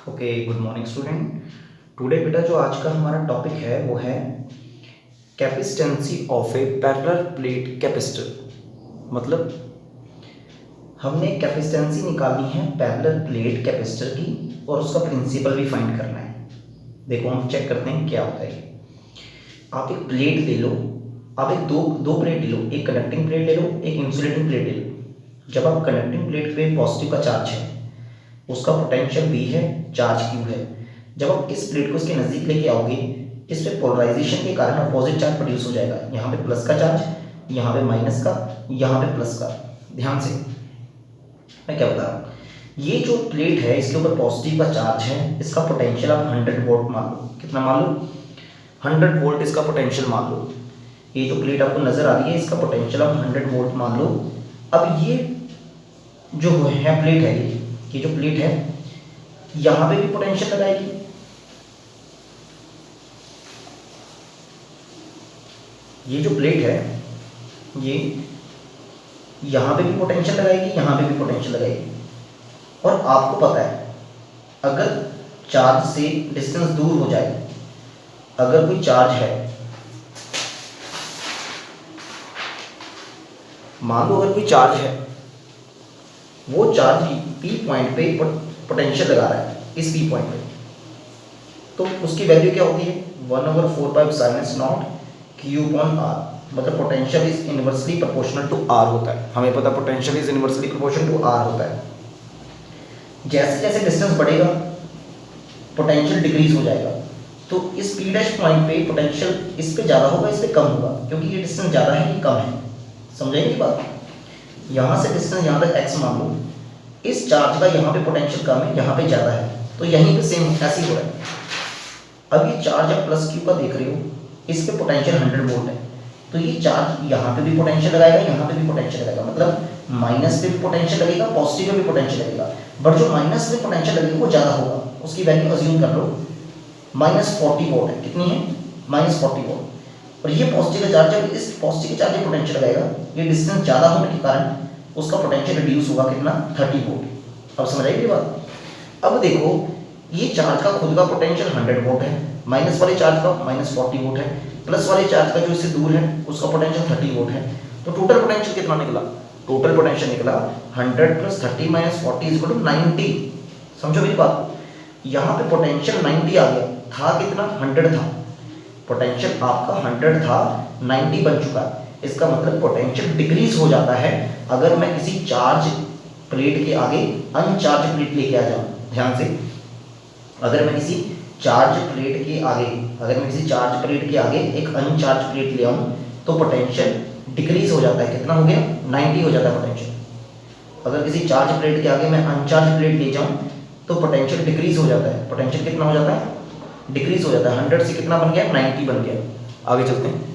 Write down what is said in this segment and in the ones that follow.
Okay, good morning student. Today बेटा जो आज का हमारा टॉपिक है वो है capacitance of a parallel plate capacitor. मतलब हमने कैपेसिटेंसी निकालनी है पैरेलल प्लेट कैपेसिटर की और उसका प्रिंसिपल भी फाइंड करना है। देखो हम चेक करते हैं क्या होता है। आप एक प्लेट ले लो, आप एक दो दो प्लेट ले लो, एक कंडक्टिंग प्लेट ले लो, एक इंसुलेटिंग प्लेट ले लो। जब आप कंडक्टिंग प्लेट पे पॉजिटिव का चार्ज है, उसका पोटेंशियल V है, चार्ज Q है। जब आप इस प्लेट को इसके नज़दीक लेके आओगे, इस पे पोलराइजेशन के कारण अपोजिट चार्ज प्रोड्यूस हो जाएगा। यहाँ पे प्लस का चार्ज, यहाँ पे माइनस का, यहाँ पे प्लस का। ध्यान से मैं क्या बता रहा हूँ, ये जो प्लेट है इसके ऊपर पॉजिटिव का चार्ज है, इसका पोटेंशियल आप 100 वोल्ट मान लो। कितना मान लो? 100 वोल्ट इसका पोटेंशियल मान लो। ये जो प्लेट आपको नजर आ रही है इसका पोटेंशियल आप 100 वोल्ट मान लो। अब ये जो है प्लेट है, ये जो प्लेट है यहां पे भी पोटेंशियल लगाएगी, ये जो प्लेट है ये यहां पे भी पोटेंशियल लगाएगी, यहां पे भी पोटेंशियल लगाएगी। और आपको पता है अगर चार्ज से डिस्टेंस दूर हो जाए, अगर कोई चार्ज है, मान लो अगर कोई चार्ज है, वो चार्ज पी पॉइंट पे पोटेंशियल लगा रहा है इस पी पॉइंट पे, तो उसकी वैल्यू क्या होती है? 1/4πε0 Q/r। मतलब potential is inversely proportional to R होता है। हमें पता potential is inversely proportional to R होता है। जैसे जैसे डिस्टेंस बढ़ेगा पोटेंशियल डिक्रीज हो जाएगा। तो इस P डैश पॉइंट पे पोटेंशियल इस पे ज़्यादा होगा, इस पे कम होगा, क्योंकि ये डिस्टेंस ज़्यादा है, ये कम है। समझेंगे बात? यहाँ से डिस्टेंस यहाँ तक x मान लो, इस चार्ज का यहाँ पे पोटेंशियल कम है, यहाँ पे ज़्यादा है, तो यहीं पे सेम ऐसे ही हो रहा है। अब ये चार्ज आप प्लस Q का देख रहे हो, इस पे पोटेंशियल 100 वोल्ट है, तो ये चार्ज यहाँ पे भी पोटेंशियल लगाएगा, यहाँ पे भी पोटेंशियल लगाएगा। मतलब माइनस पे भी पोटेंशियल लगेगा, पॉजिटिव पे भी पोटेंशियल लगेगा। बट जो माइनस में पोटेंशियल लगेगा वो ज़्यादा होगा। उसकी वैल्यू अज्यूम कर लो -40 वोल्ट है। कितनी है? -40 वोल्ट। और ये पॉजिटिव का चार्ज, जब इस पॉजिटिव के चार्ज में पोटेंशियल लगाएगा, ये डिस्टेंस ज़्यादा होने के कारण उसका पोटेंशियल रिड्यूस होगा। कितना? 30 वोल्ट। अब समझ आएगी बात? अब देखो ये चार्ज का खुद का पोटेंशियल 100 वोल्ट है, माइनस वाले चार्ज का -40 वोल्ट है, प्लस वाले चार्ज का जो इससे दूर है उसका पोटेंशियल 30 वोल्ट है। तो टोटल पोटेंशियल कितना निकला? टोटल पोटेंशियल निकला 100 + 30 - 40 = 90। समझो मेरी बात? यहाँ पे पोटेंशियल 90 आ गया था। कितना? 100 था। पोटेंशियल आपका 100 था, 90 बन चुका। इसका मतलब पोटेंशियल डिक्रीज हो जाता है अगर मैं किसी चार्ज प्लेट के आगे अनचार्ज प्लेट लेके आ जाऊँ। ध्यान से, अगर मैं किसी चार्ज प्लेट के आगे एक अनचार्ज प्लेट ले आऊँ तो पोटेंशियल डिक्रीज हो जाता है। कितना हो गया? 90 हो जाता है पोटेंशियल। अगर किसी चार्ज प्लेट के आगे मैं अनचार्ज प्लेट ले जाऊँ तो पोटेंशियल डिक्रीज हो जाता है। पोटेंशियल कितना हो जाता है? डिक्रीज हो जाता है। 100 से कितना बन गया? 90 बन गया। आगे चलते हैं।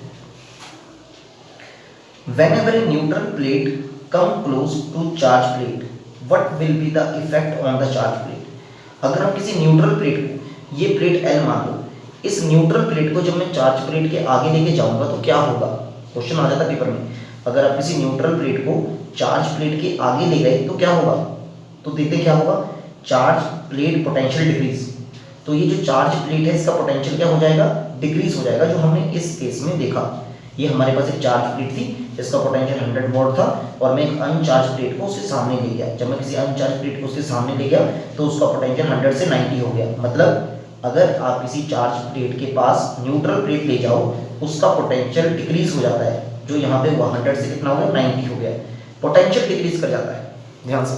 Whenever a neutral plate come close to charge plate, what will be the effect on the charge plate? अगर हम किसी न्यूट्रल प्लेट को, ये प्लेट L मान लो, इस न्यूट्रल प्लेट को जब मैं चार्ज प्लेट के आगे लेके जाऊंगा तो क्या होगा? क्वेश्चन आ जाता है पेपर में। अगर आप किसी न्यूट्रल प्लेट को चार्ज प्लेट के आगे ले गए तो क्या होगा? तो देखते क्या होगा? Charge plate potential decrease. तो ये जो चार्ज प्लेट है इसका पोटेंशियल क्या हो जाएगा? डिक्रीज हो जाएगा, जो हमने इस केस में देखा। ये हमारे पास एक चार्ज प्लेट थी, इसका पोटेंशियल 100 वोल्ट था, और मैं एक अनचार्ज प्लेट को उसके सामने ले गया। जब मैं किसी अनचार्ज प्लेट को उसके सामने ले गया तो उसका पोटेंशियल 100 से 90 हो गया। मतलब अगर आप किसी चार्ज प्लेट के पास न्यूट्रल प्लेट ले जाओ, उसका पोटेंशियल डिक्रीज हो जाता है। जो यहाँ पे 100 से कितना हो गया? 90 हो गया। पोटेंशियल डिक्रीज कर जाता है। ध्यान से,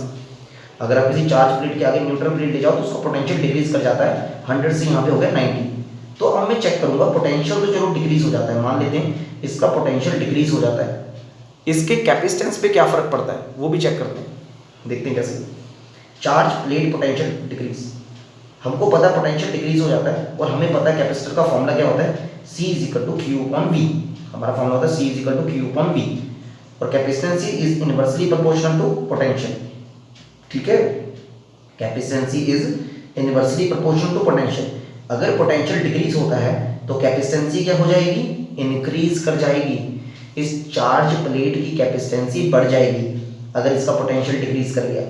अगर आप किसी चार्ज प्लेट के आगे न्यूट्रल प्लेट ले जाओ तो उसका पोटेंशियल डिक्रीज कर जाता है। 100 से यहाँ पे हो गया 90। तो अब मैं चेक करूंगा, पोटेंशियल तो चलो डिक्रीज हो जाता है, मान लेते हैं इसका पोटेंशियल डिक्रीज हो जाता है, इसके कैपेसिटेंस पे क्या फर्क पड़ता है वो भी चेक करते हैं। देखते हैं कैसे। चार्ज प्लेट पोटेंशियल डिक्रीज, हमको पता है पोटेंशियल डिक्रीज हो जाता है, और हमें पता है कैपेसिटर का फॉर्मूला क्या होता है? C = Q/V। हमारा फॉर्मूला होता है C = Q/V, और capacitance is inversely proportional to potential. ठीक है, capacitance is inversely proportional to potential. अगर पोटेंशियल डिक्रीज होता है तो कैपेसिटेंसी क्या हो जाएगी? इंक्रीज कर जाएगी। इस चार्ज प्लेट की कैपेसिटेंसी बढ़ जाएगी अगर इसका पोटेंशियल डिक्रीज कर गया।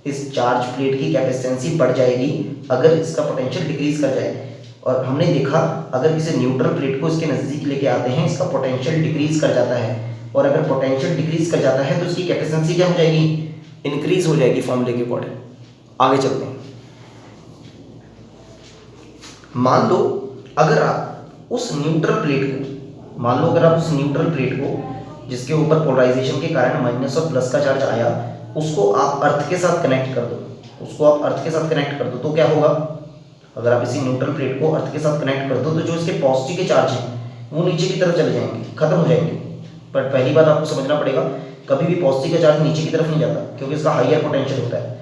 इस चार्ज प्लेट की कैपेसिटेंसी बढ़ जाएगी अगर इसका पोटेंशियल डिक्रीज कर जाए। और हमने देखा अगर किसी न्यूट्रल प्लेट को इसके नज़दीक लेके आते हैं इसका पोटेंशियल डिक्रीज कर जाता है, और अगर पोटेंशियल डिक्रीज कर जाता है तो इसकी कैपेसिटेंसी क्या हो जाएगी, इंक्रीज हो जाएगी फॉर्मूले के अकॉर्डिंग। आगे चलते हैं। मान लो अगर आप उस न्यूट्रल प्लेट को जिसके ऊपर पोलराइजेशन के कारण माइनस और प्लस का चार्ज आया उसको आप अर्थ के साथ कनेक्ट कर दो, तो क्या होगा, अगर आप इसी न्यूट्रल प्लेट को अर्थ के साथ कनेक्ट कर दो तो जो इसके पॉजिटिव के चार्ज हैं वो नीचे की तरफ चले जाएंगे, खत्म हो जाएंगे। पर पहली बात आपको समझना पड़ेगा, कभी भी पॉजिटिव का चार्ज नीचे की तरफ नहीं जाता क्योंकि इसका हाईयर पोटेंशियल होता है।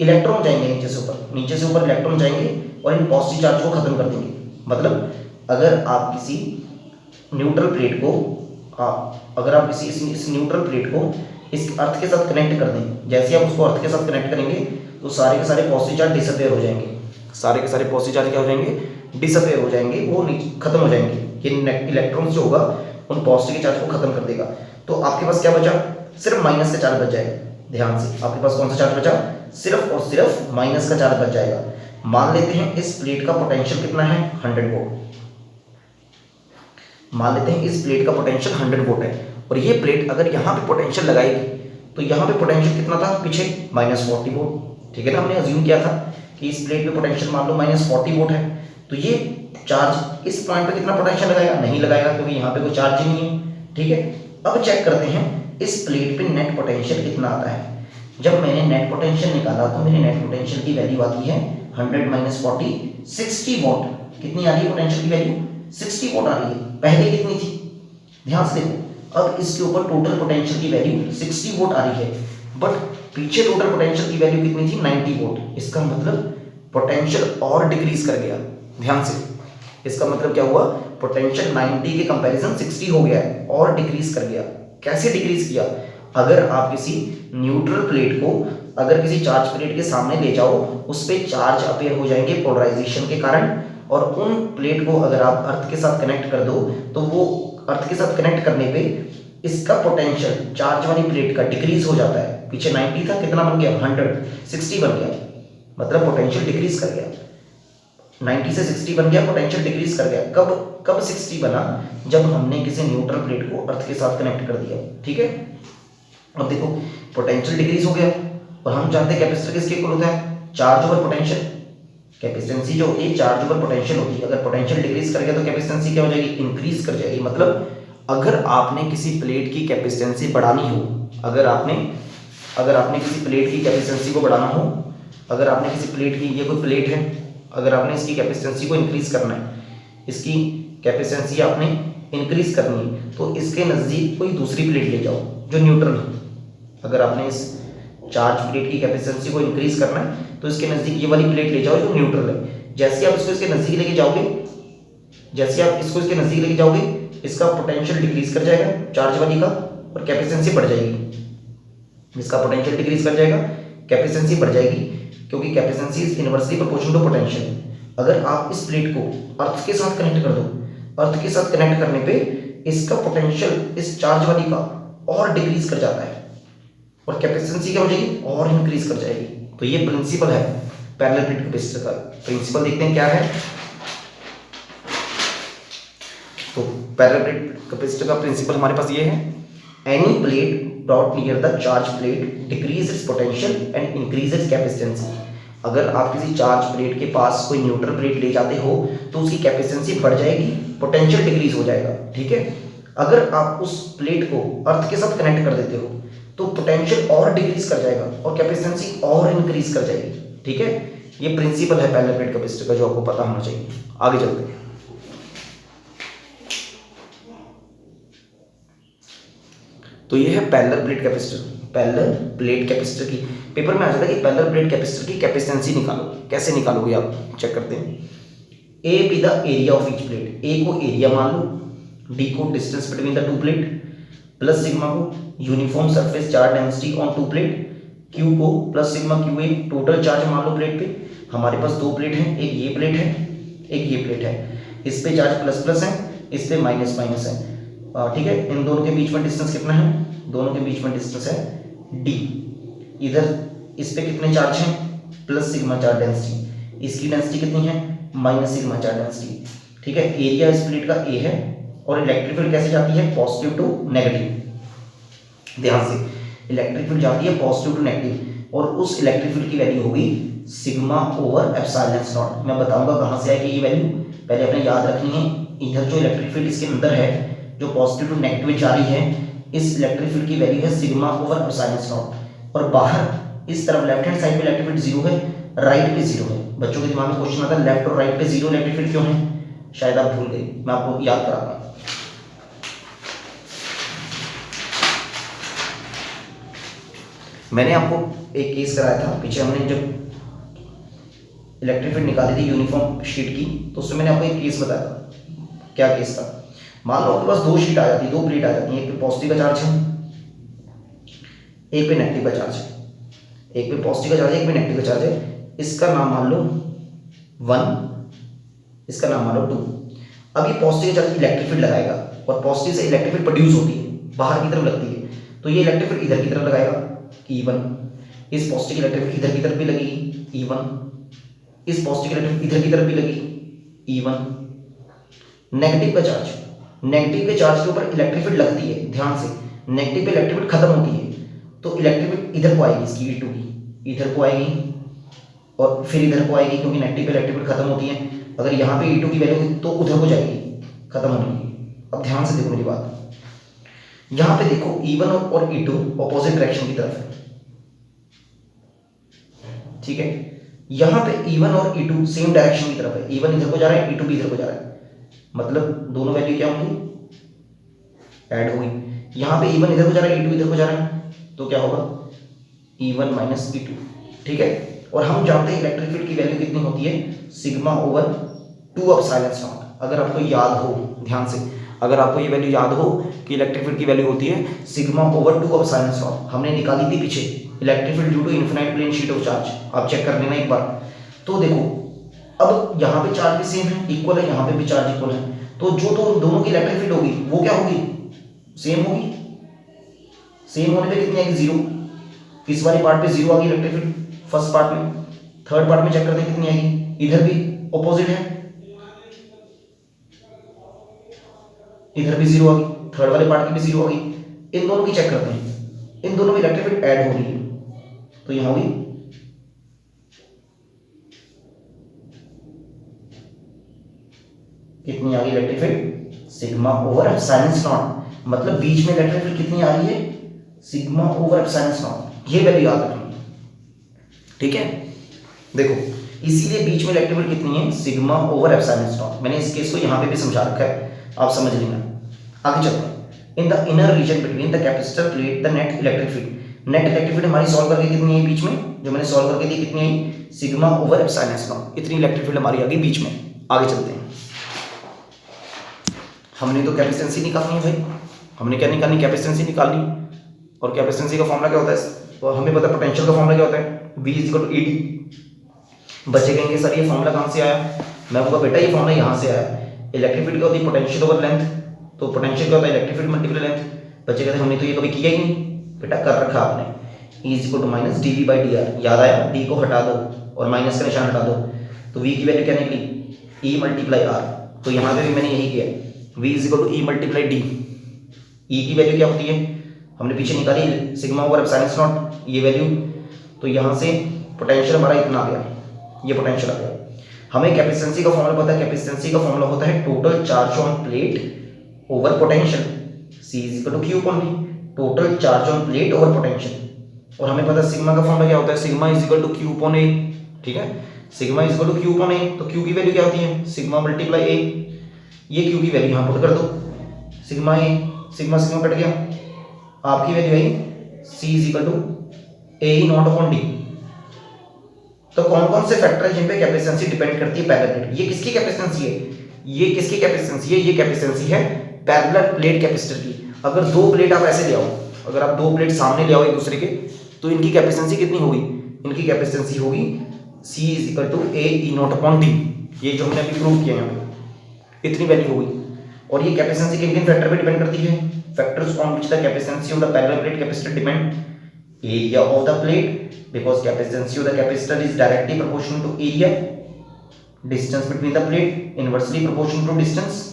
इलेक्ट्रॉन जाएंगे नीचे से ऊपर इलेक्ट्रॉन जाएंगे और इन पॉजिटिव चार्ज को खत्म कर देंगे। मतलब अगर आप किसी न्यूट्रल प्लेट को इस न्यूट्रल प्लेट को इस अर्थ के साथ कनेक्ट कर दें, जैसे आप उसको अर्थ के साथ कनेक्ट करेंगे तो सारे के सारे पॉजिटिव चार्ज डिसअपेयर हो जाएंगे, सारे के सारे पॉजिटिव चार्ज क्या हो जाएंगे, डिसअपेयर हो जाएंगे, वो खत्म हो जाएंगे। ये इलेक्ट्रॉन्स जो होगा उन पॉजिटिव चार्ज को खत्म कर देगा। तो आपके पास क्या बचा, सिर्फ माइनस का चार्ज बच जाएगा। ध्यान से, आपके पास कौन सा चार्ज बचा, सिर्फ और सिर्फ माइनस का चार्ज बच जाएगा। मान लेते हैं इस प्लेट का पोटेंशियल कितना है, 100 वोल्ट। मान लेते हैं इस प्लेट का पोटेंशियल 100 वोल्ट है और ये प्लेट अगर यहाँ पे पोटेंशियल लगाएगी तो यहाँ पे पोटेंशियल कितना था पीछे, -40 वोल्ट। ठीक है ना, हमने अज्यूम किया था कि इस प्लेट पे पोटेंशियल मान लो -40 वोल्ट है, तो ये चार्ज इस पॉइंट पे कितना पोटेंशियल लगाएगा, नहीं लगाएगा क्योंकि यहाँ पे कोई चार्ज ही नहीं है। ठीक है, अब चेक करते हैं इस प्लेट पे नेट पोटेंशियल कितना आता है। जब मैंने नेट पोटेंशियल निकाला तो मेरी नेट पोटेंशियल की वैल्यू आती है 100 - 40 60 वोल्ट। कितनी आ रही है पोटेंशियल की वैल्यू, 60 वोल्ट आ रही है। पहले कितनी थी, ध्यान से देखो, अब इसके ऊपर टोटल पोटेंशियल की वैल्यू 60 वोल्ट आ रही है, बट पीछे टोटल पोटेंशियल की वैल्यू कितनी थी, 90 वोल्ट। इसका मतलब पोटेंशियल और डिक्रीज कर गया। ध्यान से, इसका मतलब क्या हुआ, पोटेंशियल 90 के कंपैरिजन 60 हो गया है और डिक्रीज कर गया। कैसे डिक्रीज किया, अगर आप किसी न्यूट्रल प्लेट को अगर किसी चार्ज प्लेट के सामने ले जाओ उस पर चार्ज अपेयर हो जाएंगे पोलराइजेशन के कारण, और उन प्लेट को अगर आप अर्थ के साथ कनेक्ट कर दो तो वो अर्थ के साथ कनेक्ट करने पे इसका पोटेंशियल चार्ज वाली प्लेट का डिक्रीज हो जाता है। पीछे 90 था, कितना बन गया, 100, 60 बन गया, मतलब पोटेंशियल डिक्रीज कर गया। 90 से 60 बन गया, पोटेंशियल डिक्रीज कर गया। कब 60 बना, जब हमने किसी न्यूट्रल प्लेट को अर्थ के साथ कनेक्ट कर दिया। ठीक है, अब देखो पोटेंशियल डिक्रीज हो गया और हम जानते हैं कैपेसिटर किसके इक्वल होता है, चार्ज ओवर पोटेंशियल। कैपेसिटेंसी जो होती है चार्ज ओवर पोटेंशियल होती है। अगर पोटेंशियल डिक्रीज कर गया तो कैपेसिटेंसी क्या हो जाएगी, इंक्रीज कर जाएगी। मतलब अगर आपने किसी प्लेट की कैपेसिटेंसी बढ़ानी हो, अगर आपने किसी प्लेट की कैपेसिटेंसी को बढ़ाना हो, अगर आपने किसी प्लेट की, ये कोई प्लेट है, अगर आपने इसकी कैपेसिटेंसी को इंक्रीज करना है, इसकी कैपेसिटेंसी आपने इंक्रीज करनी है, तो इसके नज़दीक कोई दूसरी प्लेट ले जाओ जो न्यूट्रल हो। अगर आपने इस चार्ज प्लेट की कैपेसिटेंसी को इंक्रीज करना है तो इसके नज़दीक ये वाली प्लेट ले जाओ जो न्यूट्रल है। जैसे आप इसको इसके नज़दीक लेके जाओगे, इसका पोटेंशियल डिक्रीज कर जाएगा चार्ज वाली का और कैपेसिटेंसी बढ़ जाएगी। इसका पोटेंशियल डिक्रीज कर जाएगा, कैपेसिटेंसी बढ़ जाएगी, क्योंकि capacitance is inversely proportional to potential. अगर आप इस प्लेट को अर्थ के साथ कनेक्ट कर दो, अर्थ के साथ कनेक्ट करने पे इसका पोटेंशियल इस चार्ज वाली का और डिक्रीज कर जाता है और कैपेसिटेंसी क्या हो जाएगी, और इंक्रीज कर जाएगी। तो ये प्रिंसिपल है पैरेलल प्लेट कैपेसिटर का। प्रिंसिपल देखते हैं क्या है। तो पैरेलल प्लेट कैपेसिटर का प्रिंसिपल हमारे पास ये है, any plate brought near the charge plate decrease its potential and increase its capacitance। अगर आप किसी चार्ज प्लेट के पास कोई न्यूट्रल प्लेट ले जाते हो तो उसकी कैपेसिटेंसी बढ़ जाएगी, पोटेंशियल डिक्रीज हो जाएगा। ठीक है, अगर आप उस प्लेट को अर्थ के साथ कनेक्ट कर देते हो तो पोटेंशियल और डिक्रीज कर जाएगा और कैपेसिटेंसी और इंक्रीज कर जाएगी। ठीक है, ये प्रिंसिपल है पैरेलल प्लेट कैपेसिटर का जो आपको पता होना चाहिए। आगे चलते हैं। तो ये है parallel plate capacitor. Parallel plate capacitor की पेपर में आ जाता है कि पैरेलल प्लेट कैपेसिटर की कैपेसिटेंसी निकालो। कैसे निकालोगे आप, चेक करते हैं। A be the area of each plate. A को एरिया मान लो, डी को distance between the two plate, plus sigma को uniform surface charge density on two plate, Q को plus sigma Q A total charge मान लो plate पे। हमारे पास दो प्लेट हैं, एक ये प्लेट है, एक ये प्लेट है। इस पे चार्ज प्लस प्लस है, इस पे माइनस माइनस है। ठीक है, इन दोनों के बीच में डिस्टेंस कितना है, दोनों के बीच में डिस्टेंस है डी। इधर इस पे कितने चार्ज हैं, प्लस सिग्मा चार्ज डेंसिटी, इसकी डेंसिटी कितनी है, माइनस सिग्मा चार्ज डेंसिटी। ठीक है, एरिया इस प्लेट का ए है और इलेक्ट्रिक फील्ड कैसे जाती है, पॉजिटिव टू नेगेटिव। ध्यान से, इलेक्ट्रिक फील्ड जाती है पॉजिटिव टू नेगेटिव और उस इलेक्ट्रिक फील्ड की वैल्यू होगी सिग्मा ओवर एप्सिलॉन नॉट। मैं बताऊंगा कहाँ से आएगी ये वैल्यू, पहले अपने याद रखनी है। इधर जो इलेक्ट्रिक फील्ड इसके अंदर है जो पॉजिटिव टू नेगेटिव जा रही है, इस इलेक्ट्रिक फील्ड की वैल्यू है सिग्मा ओवर एप्सिलॉन नॉट। और बाहर इस तरफ लेफ्ट हैंड साइड पे इलेक्ट्रिक फील्ड जीरो है, राइट पे जीरो है। बच्चों के दिमाग में क्वेश्चन आता है लेफ्ट और राइट पे जीरो इलेक्ट्रिक फील्ड क्यों है, शायद आप भूल गए, मैं आपको याद कराता हूँ। मैंने आपको एक केस कराया था पीछे, हमने जब इलेक्ट्रिक फील्ड निकाली थी यूनिफॉर्म शीट की, तो उसमें मैंने आपको एक केस बताया था। क्या केस था, मान लो आपके पास दो शीट आ जाती है, दो प्लेट आ जाती है, एक पे पॉजिटिव का चार्ज है, एक पे नेगेटिव का चार्ज है। एक पे पॉजिटिव का चार्ज है, एक पे नेगेटिव का चार्ज है। इसका नाम मान लो 1, इसका नाम मान लो 2। अब ये पॉजिटिव का चार्ज इलेक्ट्रिक फील्ड लगाएगा और पॉजिटिव से इलेक्ट्रिक फील्ड प्रोड्यूस होती है, बाहर की तरफ लगती है, तो ये इलेक्ट्रिक फील्ड इधर की तरफ लगाएगा E1, इस पॉजिटिव इलेक्ट्रिक फील्ड इधर की तरफ भी लगेगी E1, इस पॉजिटिव इलेक्ट्रिक इधर की तरफ भी लगेगी E1। नेगेटिव का चार्ज, नेगेटिव के चार्ज के ऊपर इलेक्ट्रिक फील्ड लगती है, ध्यान से, नेगेटिव पे इलेक्ट्रिक फील्ड खत्म होती है, तो इलेक्ट्रिक फील्ड इधर को आएगी, इसकी E2 की इधर को आएगी और फिर इधर को आएगी, क्योंकि नेगेटिव पे इलेक्ट्रिक फील्ड खत्म होती है। अगर यहाँ पे E2 की वैल्यू तो उधर को जाएगी, खत्म होने की। अब ध्यान से देखो मेरी बात, यहाँ पे देखो E1 और E2 ऑपोजिट डायरेक्शन की तरफ है, ठीक है। यहाँ पे E1 और E2 सेम डायरेक्शन की तरफ है, E1 इधर को जा रहा है, E2 भी इधर को जा रहा है, मतलब दोनों वैल्यू क्या होंगी, ऐड होगी। यहाँ पे E1 इधर को जा रहा है, E2 इधर को जा रहा है, तो क्या होगा E1 माइनस E2, ठीक है। और हम जानते हैं इलेक्ट्रिक फील्ड की वैल्यू कितनी होती है, सिग्मा ओवर 2 एप्सिलॉन नॉट। अगर आपको याद हो, ध्यान से, अगर आपको ये वैल्यू याद हो कि इलेक्ट्रिक फील्ड की वैल्यू होती है सिग्मा ओवर 2 एप्सिलॉन नॉट, हमने निकाली थी पीछे, electric field due to infinite plane sheet of charge, आप चेक कर लेना एक बार। तो देखो अब यहाँ पे चार्ज भी सेम है, इक्वल है, यहाँ पे भी चार्ज इक्वल है, तो जो तो दोनों की इलेक्ट्रिक फील्ड होगी वो क्या होगी, सेम होगी। सेम होने पे कितनी आएगी, जीरो। इस वाली पार्ट पे जीरो आ गई इलेक्ट्रिक फील्ड फर्स्ट पार्ट में, थर्ड पार्ट में चेक करते हैं कितनी आएगी, इधर भी ऑपोजिट है, इधर भी जीरो आ गई, थर्ड वाले पार्ट की भी जीरो आ गई। इन दोनों की चेक करते हैं, इन दोनों में इलेक्ट्रिक फील्ड ऐड हो रही है, तो यहां होगी कितनी आ गई electric field, sigma over epsilon not. मतलब बीच में इलेक्ट्रिक फील्ड कितनी आ रही है, सिग्मा ओवर एप्सिलॉन नॉट, ये वैल्यू याद रखनी, ठीक है। देखो इसीलिए बीच में इलेक्ट्रिक फील्ड कितनी है, सिग्मा ओवर एप्सिलॉन नॉट। मैंने इस केस को यहाँ पे भी समझा रखा है, आप समझ लेना। आगे चलते हैं, in the inner region between the capacitor plate the net electric field. Net electric field हमारी सॉल्व करके कितनी है बीच में, जो मैंने सॉल्व करके दी कितनी आई, सिग्मा ओवर एप्सिलॉन नॉट, इतनी इलेक्ट्रिक फील्ड हमारी आ गई बीच में। आगे चलते हैं, हमने तो कैपेसिटेंसी निकालनी है भाई, हमने क्या निकालनी, कैपेसिटेंसी निकालनी। और कैपेसिटेंसी का फॉर्मूला क्या होता है, तो हमें पता है पोटेंशियल का फॉर्मूला क्या होता है, V = ED। बच्चे कहेंगे सर ये फॉर्मूला कहाँ से आया, मैं कहूँगा बेटा ये फॉर्मूला यहाँ से आया। इलेक्ट्रिक फील्ड क्या होती है, पोटेंशियल ओवर लेंथ, तो पोटेंशियल क्या होता है, इलेक्ट्रिक फील्ड मल्टीप्लाई लेंथ। बच्चे कहते हैं हमने तो ये कभी किया ही नहीं, बेटा कर रखा आपने, E = -dV/dr, याद आया, D को हटा दो और माइनस का निशान हटा दो, तो V की वैल्यू क्या निकली, E × R। तो यहाँ पे भी मैंने यही किया, V = E × D। E की वैल्यू क्या होती है, हमने पीछे निकाली सिग्मा ओवर एप्सिलॉन नॉट, ये वैल्यू, तो यहाँ से पोटेंशियल हमारा इतना आ गया, ये पोटेंशियल आ गया। हमें कैपेसिटेंसी का फॉर्मूला पता है, कैपेसिटेंसी का फॉर्मूला होता है total charge on plate over potential, C = Q/V, total charge on plate over potential. और हमें पता है सिग्मा का फॉर्मूला क्या होता है, सिग्मा = Q/A, ठीक है, सिग्मा = Q/A, तो Q की वैल्यू क्या होती है, सिग्मा × A। ये Q की वैल्यू यहाँ पुट कर दो, sigma A, sigma sigma cut गया, आपकी वैल्यू आई C = AE0/D। तो कौन कौन से फैक्टर है जिन पे कैपेसिटेंसी डिपेंड करती है, पैरेलल प्लेट। ये किसकी कैपेसिटेंसी है, ये किसकी कैपेसिटेंसी है, ये कैपेसिटेंसी है पैरेलल प्लेट कैपेसिटर की। अगर दो प्लेट आप ऐसे ले आओ, अगर आप दो प्लेट सामने ले आओ एक दूसरे के, तो इनकी कैपेसिटेंसी कितनी होगी, इनकी कैपेसिटेंसी होगी C = AE0/D। ये जो हमने अभी प्रूव किया यहाँ पे, इतनी वैल्यू होगी। और ये कैपेसिटेंसी किन किन फैक्टर पे डिपेंड करती है, factors on which the capacitance of the parallel plate capacitor depend. area of the plate, because capacitance of the capacitor is directly proportional to area, distance between the plate inversely proportional to distance,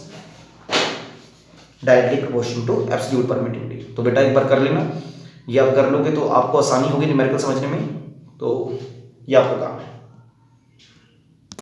directly proportional to absolute permittivity. तो बेटा एक बार कर लेना, ये आप कर लोगे तो आपको आसानी होगी न्यूमेरिकल समझने में, तो ये आपका काम है।